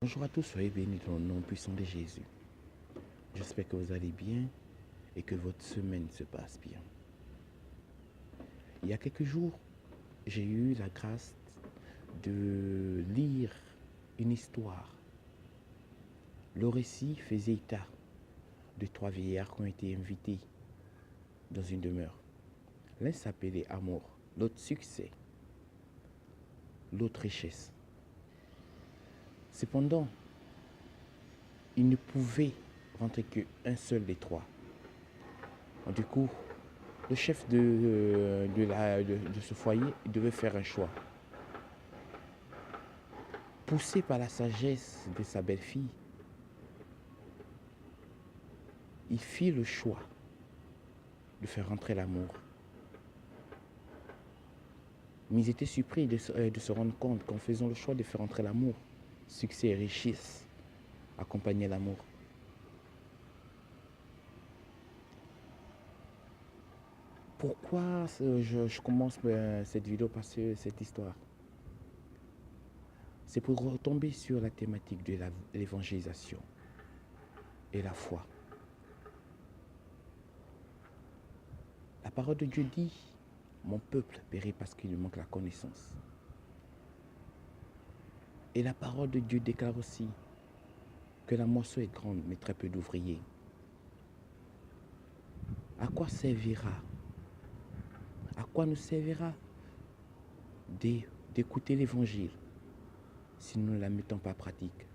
Bonjour à tous, soyez bénis dans le nom puissant de Jésus. J'espère que vous allez bien et que votre semaine se passe bien. Il y a quelques jours, j'ai eu la grâce de lire une histoire. Le récit faisait état de trois vieillards qui ont été invités dans une demeure. L'un s'appelait Amour, l'autre Succès, l'autre Richesse. Cependant, il ne pouvait rentrer qu'un seul des trois. Du coup, le chef de ce foyer devait faire un choix. Poussé par la sagesse de sa belle-fille, il fit le choix de faire rentrer l'amour. Mais ils étaient surpris de se rendre compte qu'en faisant le choix de faire rentrer l'amour, succès et richesse accompagnaient l'amour. Pourquoi je commence cette vidéo par cette histoire? C'est pour retomber sur la thématique de l'évangélisation et la foi. La parole de Dieu dit, mon peuple périt parce qu'il lui manque la connaissance. Et la parole de Dieu déclare aussi que la moisson est grande, mais très peu d'ouvriers. À quoi servira? À quoi nous servira d'écouter l'évangile si nous ne la mettons pas en pratique?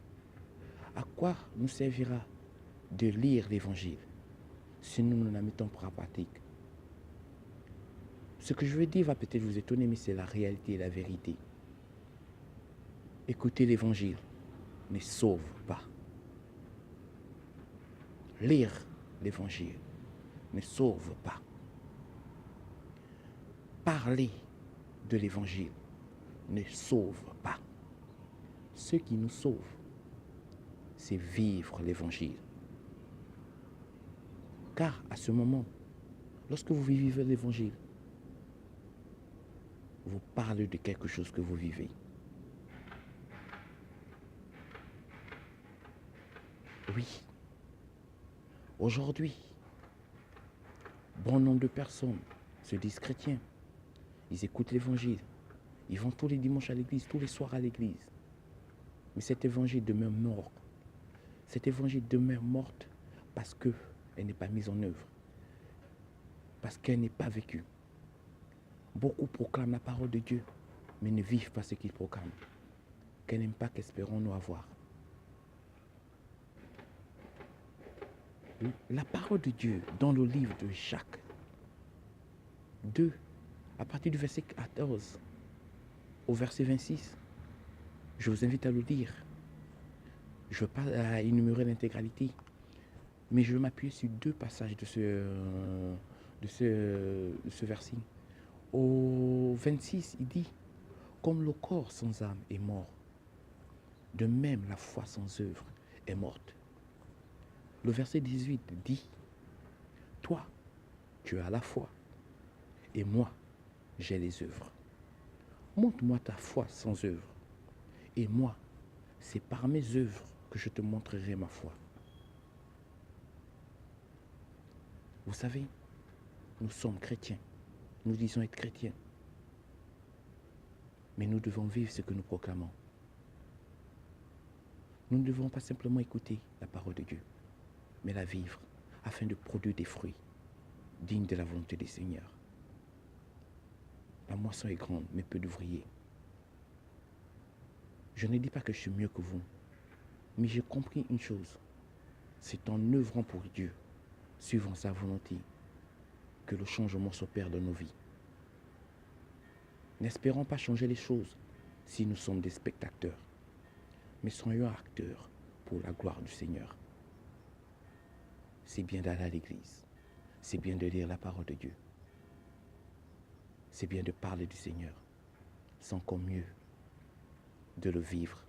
À quoi nous servira de lire l'évangile si nous ne la mettons pas en pratique? Ce que je veux dire va peut-être vous étonner, mais c'est la réalité et la vérité. Écouter l'évangile ne sauve pas. Lire l'évangile ne sauve pas. Parler de l'évangile ne sauve pas. Ce qui nous sauve, c'est vivre l'évangile. Car à ce moment, lorsque vous vivez l'évangile, vous parlez de quelque chose que vous vivez. Oui, aujourd'hui, bon nombre de personnes se disent chrétiens. Ils écoutent l'évangile. Ils vont tous les dimanches à l'église, tous les soirs à l'église. Mais cet évangile demeure mort. Cet évangile demeure morte parce qu'elle n'est pas mise en œuvre. Parce qu'elle n'est pas vécue. Beaucoup proclament la parole de Dieu, mais ne vivent pas ce qu'ils proclament. Quel impact espérons-nous avoir? La parole de Dieu dans le livre de Jacques 2, à partir du verset 14 au verset 26, je vous invite à le lire. Je ne veux pas énumérer l'intégralité, mais je vais m'appuyer sur deux passages de ce verset. Au 26, il dit, comme le corps sans âme est mort, de même la foi sans œuvre est morte. Le verset 18 dit, toi, tu as la foi, et moi, j'ai les œuvres. Montre-moi ta foi sans œuvre, et moi, c'est par mes œuvres que je te montrerai ma foi. Vous savez, nous sommes chrétiens, nous disons être chrétiens, mais nous devons vivre ce que nous proclamons. Nous ne devons pas simplement écouter la parole de Dieu, mais la vivre, afin de produire des fruits dignes de la volonté du Seigneur. La moisson est grande, mais peu d'ouvriers. Je ne dis pas que je suis mieux que vous, mais j'ai compris une chose. C'est en œuvrant pour Dieu, suivant sa volonté, que le changement s'opère dans nos vies. N'espérons pas changer les choses si nous sommes des spectateurs, mais soyons acteurs pour la gloire du Seigneur. C'est bien d'aller à l'église, c'est bien de lire la parole de Dieu, c'est bien de parler du Seigneur, c'est encore mieux de le vivre,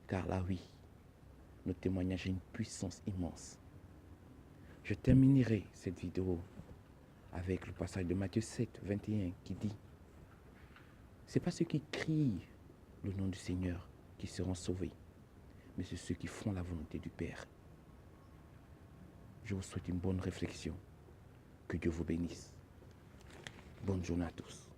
car là oui, notre témoignage a une puissance immense. Je terminerai cette vidéo avec le passage de Matthieu 7, 21 qui dit, c'est pas ceux qui crient le nom du Seigneur qui seront sauvés, mais c'est ceux qui font la volonté du Père. Je vous souhaite une bonne réflexion. Que Dieu vous bénisse. Bonne journée à tous.